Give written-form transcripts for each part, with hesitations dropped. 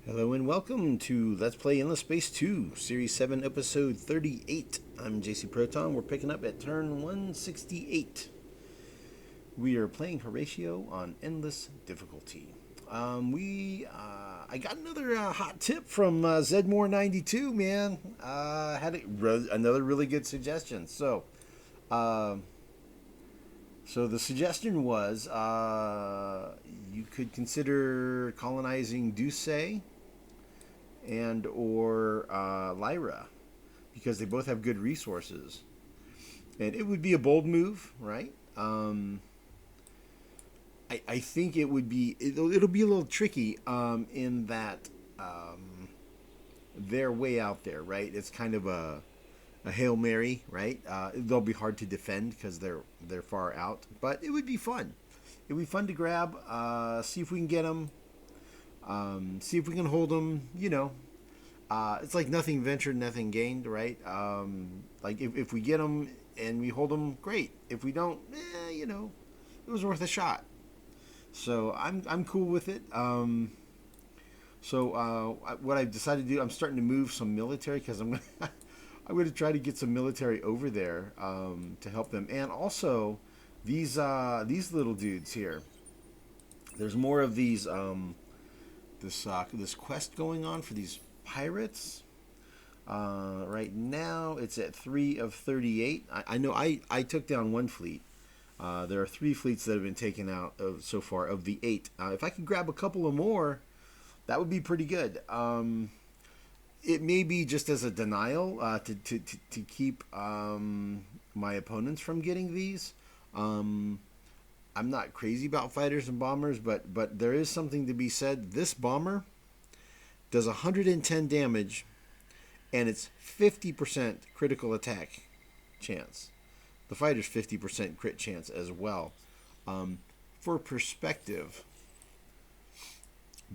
Hello and welcome to Let's Play Endless Space 2, Series 7, Episode 38. I'm JC Proton. We're picking up at turn 168. We are playing Horatio on Endless Difficulty. I got another hot tip from Zedmore92, man. Another really good suggestion. Uh, so the suggestion was you could consider colonizing Duce and or Lyra, because they both have good resources, and it would be a bold move, right? I think it would be it'll be a little tricky in that they're way out there, right? It's kind of a Hail Mary, right? They'll be hard to defend because they're far out, but it would be fun. It would be fun to grab, see if we can get them, see if we can hold them. It's like nothing ventured, nothing gained, right? Like if we get them and we hold them, great. If we don't, it was worth a shot. So I'm cool with it. What I've decided to do, I'm starting to move some military because I'm going to try to get some military over there to help them, and also these little dudes here. There's more of these this quest going on for these pirates. Right now it's at 3 of 38. I know I took down one fleet. There are 3 fleets that have been taken out so far of the 8. If I could grab a couple of more, that would be pretty good. It may be just as a denial to keep my opponents from getting these. I'm not crazy about fighters and bombers, but there is something to be said. This bomber does 110 damage, and it's 50% critical attack chance. The fighter's 50% crit chance as well. For perspective,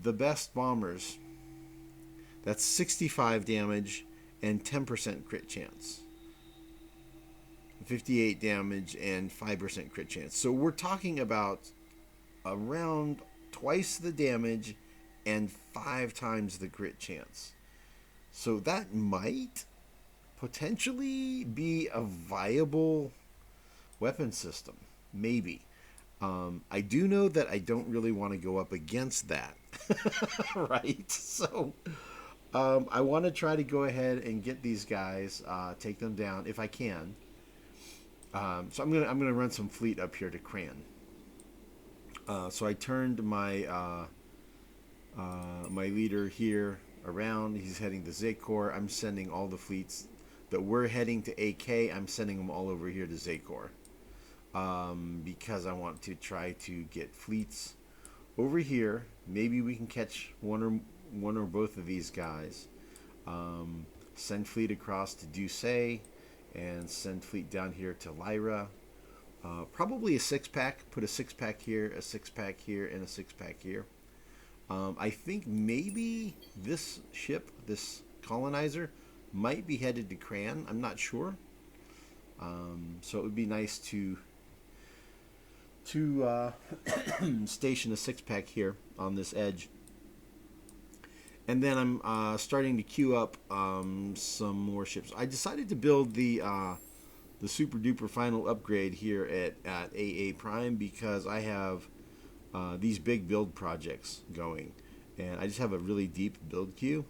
the best bombers, that's 65 damage and 10% crit chance. 58 damage and 5% crit chance. So we're talking about around twice the damage and 5 times the crit chance. So that might potentially be a viable weapon system. Maybe. I do know that I don't really want to go up against that. Right? So I want to try to go ahead and get these guys, take them down if I can. So I'm gonna run some fleet up here to Cran. So I turned my my leader here around. He's heading to Zakor. I'm sending all the fleets that we're heading to AK. I'm sending them all over here to Zakor, because I want to try to get fleets over here. Maybe we can catch one or both of these guys. Send fleet across to Duce, and send fleet down here to Lyra. Probably a 6-pack. Put a 6-pack here, a 6-pack here, and a 6-pack here. I think maybe this ship, this colonizer, might be headed to Cran. I'm not sure. So it would be nice to station a 6-pack here on this edge. And then I'm starting to queue up some more ships. I decided to build the super duper final upgrade here at AA Prime because I have these big build projects going, and I just have a really deep build queue,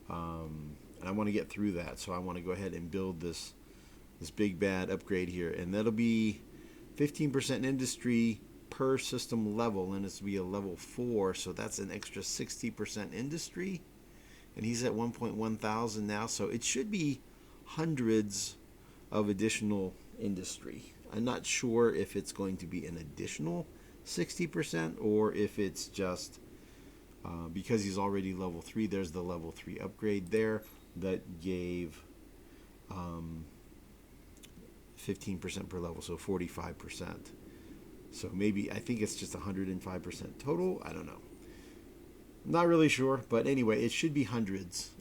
and I want to get through that. So I want to go ahead and build this big bad upgrade here, and that'll be 15% industry per system level, and it's to be a level 4, so that's an extra 60% industry, and he's at 1.1 thousand now, so it should be hundreds of additional industry. I'm not sure if it's going to be an additional 60% or if it's just because he's already level 3. There's the level 3 upgrade there that gave 15% per level, so 45%. So maybe, I think it's just 105% total. I don't know. Not really sure, but anyway, it should be hundreds.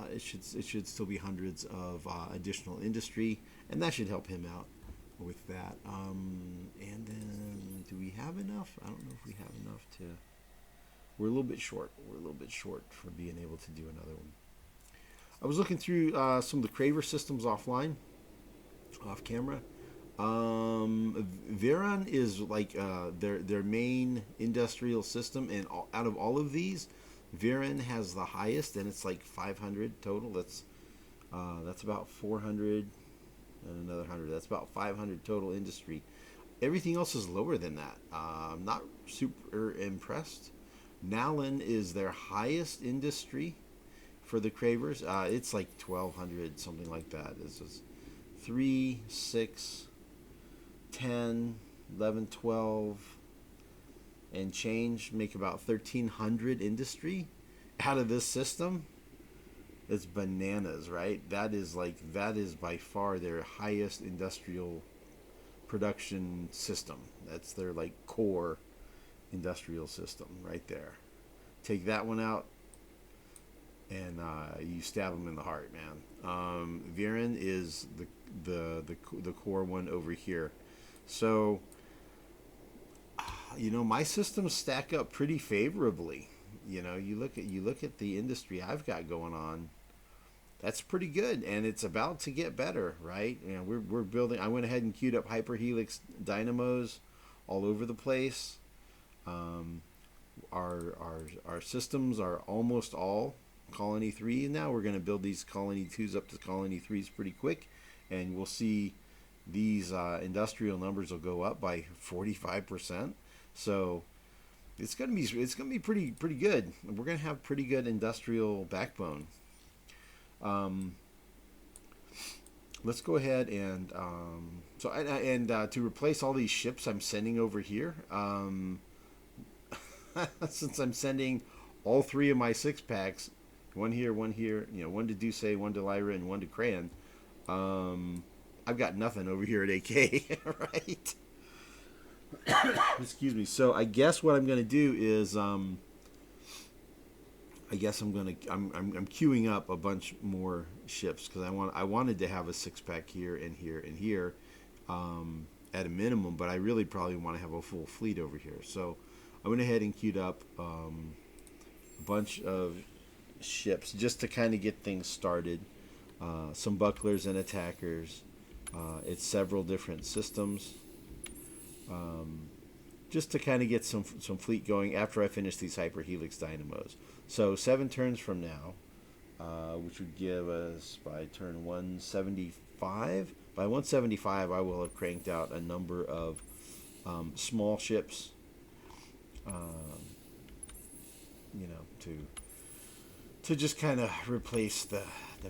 It should still be hundreds of additional industry, and that should help him out with that. And then, do we have enough? I don't know if we have enough to we're a little bit short. We're a little bit short for being able to do another one. I was looking through some of the Craver systems offline, off camera. Veron is like their main industrial system, and out of all of these, Veron has the highest, and it's like 500 total. That's about 400 and another 100. That's about 500 total industry. Everything else is lower than that. I'm not super impressed. Nallen is their highest industry for the Cravers. It's like 1,200, something like that. This is 3, 6, 10, 11, 12, and change, make about 1,300 industry out of this system. It's bananas, right? That is by far their highest industrial production system. That's their like core industrial system right there. Take that one out, and you stab them in the heart, man. Viren is the core one over here. So, my systems stack up pretty favorably. You look at the industry I've got going on. That's pretty good, and it's about to get better, right? We're building. I went ahead and queued up hyperhelix dynamos all over the place. Our systems are almost all Colony 3 now. We're going to build these Colony 2s up to Colony 3s pretty quick, and we'll see these industrial numbers will go up by 45%. So it's gonna be pretty good. We're gonna have pretty good industrial backbone. Let's go ahead and to replace all these ships I'm sending over here. Since I'm sending all 3 of my 6-packs, one here, one to Duce, one to Lyra, and one to Crayon. I've got nothing over here at AK, right? Excuse me. So I guess what I'm going to do is, I'm queuing up a bunch more ships because I wanted to have a 6-pack here and here and here, at a minimum, but I really probably want to have a full fleet over here. So I went ahead and queued up a bunch of ships just to kind of get things started. Some bucklers and attackers. It's several different systems. Just to kind of get some fleet going after I finish these hyperhelix dynamos. So 7 turns from now, which would give us by turn 175. By 175, I will have cranked out a number of small ships, to just kind of replace the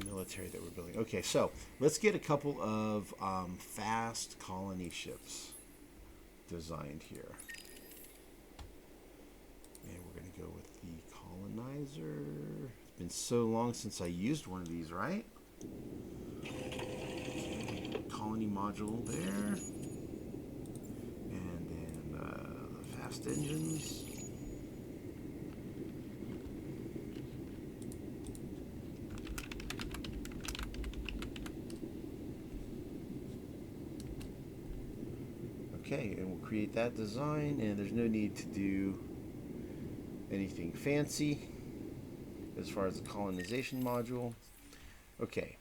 military that we're building. Okay, so let's get a couple of fast colony ships designed here. And we're going to go with the colonizer. It's been so long since I used one of these, right? Colony module there. And then the fast engines. Okay, and we'll create that design, and there's no need to do anything fancy as far as the colonization module. Okay,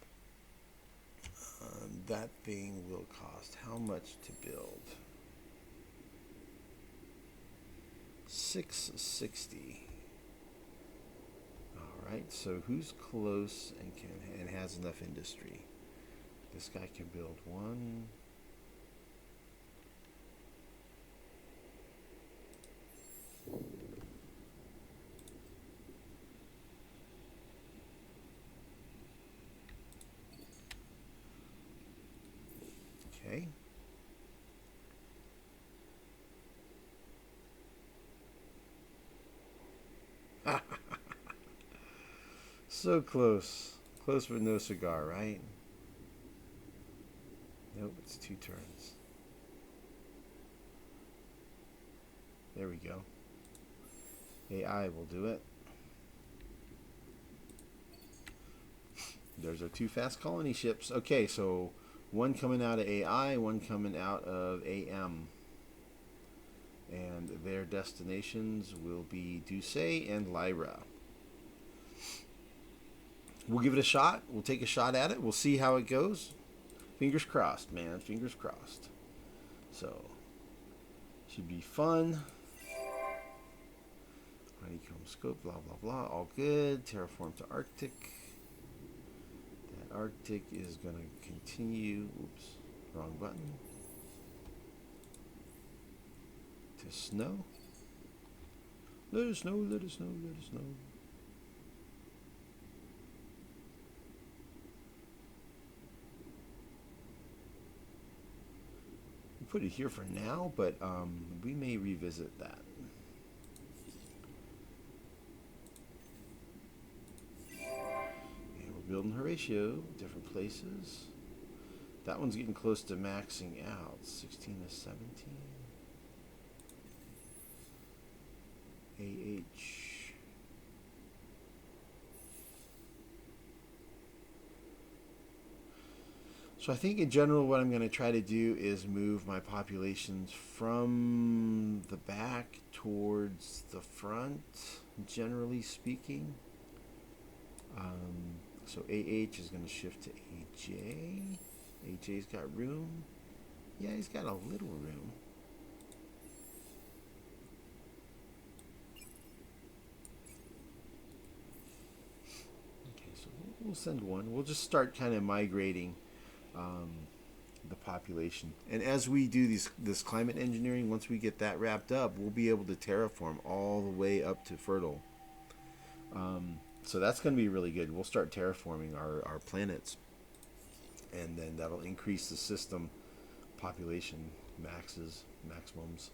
that thing will cost how much to build? $660. All right, so who's close and has enough industry? This guy can build one. Okay. So close. Close but no cigar, right? Nope, it's 2 turns. There we go. AI will do it. There's our 2 fast colony ships. Okay, so one coming out of AI, one coming out of AM. And their destinations will be Duce and Lyra. We'll give it a shot. We'll take a shot at it. We'll see how it goes. Fingers crossed, man. Fingers crossed. So, should be fun. Honeycomb scope, blah, blah, blah. All good. Terraform to Arctic. That Arctic is going to continue. Oops. Wrong button. To snow. Let it snow, let it snow, let it snow. We'll put it here for now, but we may revisit that. And we're building Horatio, different places. That one's getting close to maxing out. 16 to 17. AH. So I think in general what I'm going to try to do is move my populations from the back towards the front, generally speaking. So AH is going to shift to AJ. AJ's got room. Yeah, he's got a little room. We'll send one. We'll just start kind of migrating the population. And as we do this climate engineering, once we get that wrapped up, we'll be able to terraform all the way up to fertile. So that's going to be really good. We'll start terraforming our planets. And then that'll increase the system population maximums.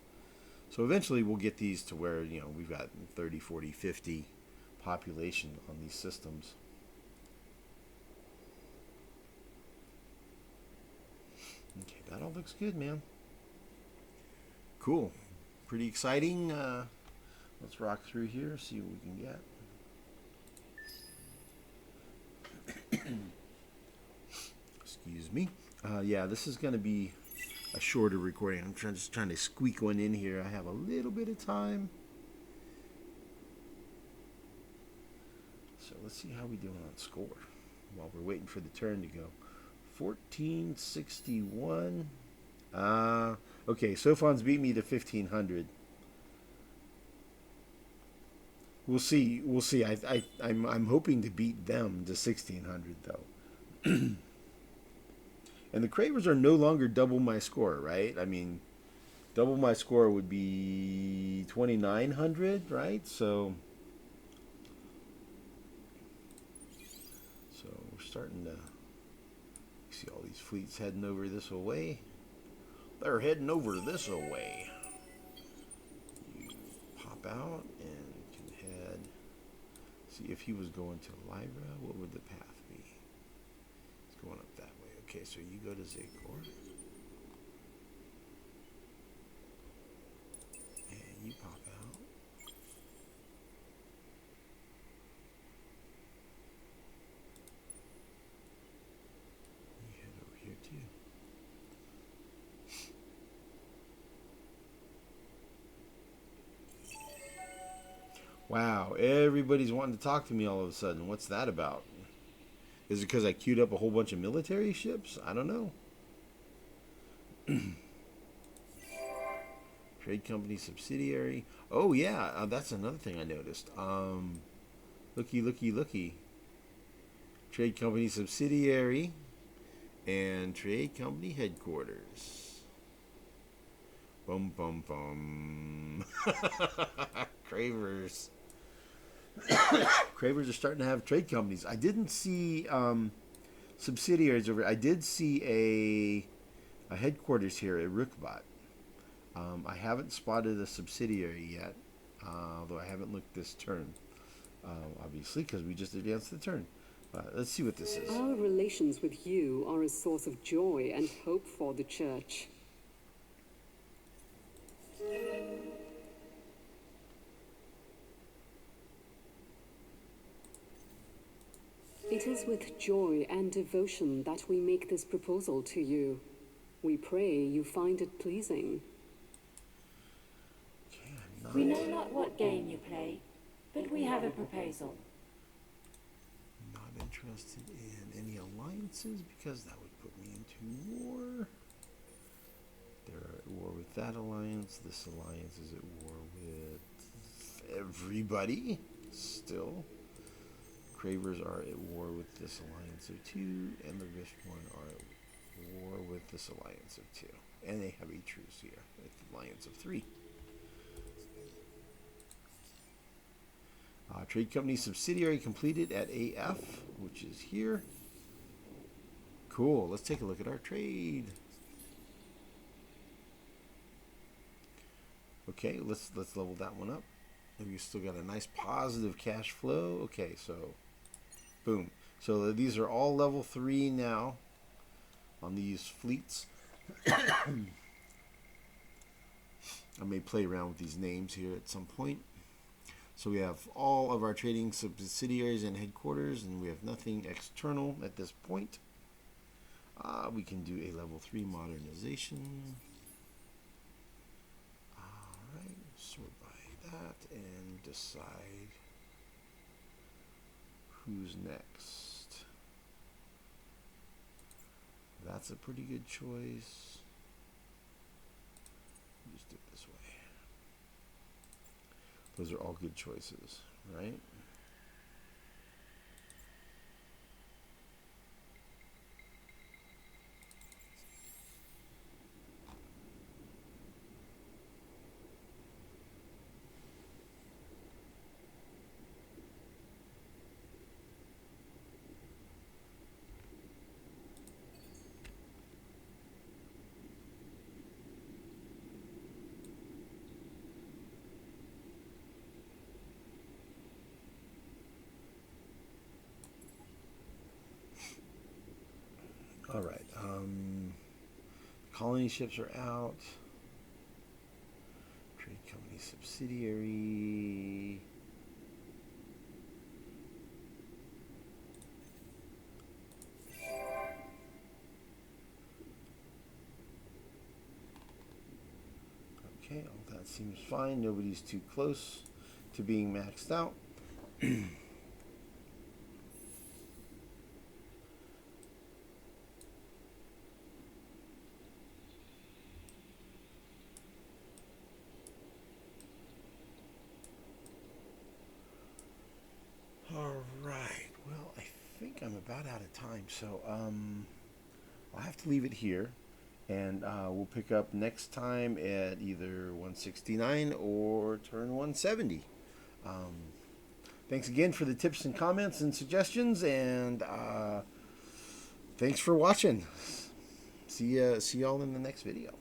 So eventually we'll get these to where, we've got 30, 40, 50 population on these systems. Okay, that all looks good, man. Cool. Pretty exciting. Let's rock through here, see what we can get. Excuse me. Yeah, this is going to be a shorter recording. I'm just trying to squeak one in here. I have a little bit of time. So let's see how we doing on score while we're waiting for the turn to go. 1461. Okay, Sofon's beat me to 1500. We'll see. I'm hoping to beat them to 1600 though. And the Cravers are no longer double my score, right? I mean, double my score would be 2900, right? So we're starting to see all these fleets heading over this way. They're heading over this way. You pop out and can head. See if he was going to Lyra, what would the path be? It's going up that way. Okay, so you go to Zakor. And you pop out. You head over here too. Wow, everybody's wanting to talk to me all of a sudden. What's that about? Is it because I queued up a whole bunch of military ships? I don't know. Trade company subsidiary. Oh, yeah, that's another thing I noticed. Looky. Trade company subsidiary and trade company headquarters. Bum, bum, bum. Cravers. Cravers are starting to have trade companies. I didn't see subsidiaries over. I did see a headquarters here at Rookbot. I haven't spotted a subsidiary yet, although I haven't looked this turn, obviously, because we just advanced the turn. Let's see what this is. Our relations with you are a source of joy and hope for the Church. It is with joy and devotion that we make this proposal to you. We pray you find it pleasing. We know not what game you play, but we have a proposal. Not interested in any alliances because that would put me into war. They're at war with that alliance. This alliance is at war with everybody still. Cravers are at war with this alliance of 2, and the Rift one are at war with this alliance of 2. And they have a truce here at the alliance of 3. Trade company subsidiary completed at AF, which is here. Cool. Let's take a look at our trade. Okay, let's level that one up. And we still got a nice positive cash flow. Okay, so boom. So these are all level 3 now on these fleets. I may play around with these names here at some point. So we have all of our trading subsidiaries and headquarters, and we have nothing external at this point. We can do a level 3 modernization. Alright, sort by that and decide who's next. That's a pretty good choice. Just do it this way. Those are all good choices, right? All right. Colony ships are out. Trade company subsidiary. Okay, all that seems fine. Nobody's too close to being maxed out. All right. Well, I think I'm about out of time, so I'll have to leave it here, and we'll pick up next time at either 169 or turn 170. Thanks again for the tips and comments and suggestions, and thanks for watching. See y'all in the next video.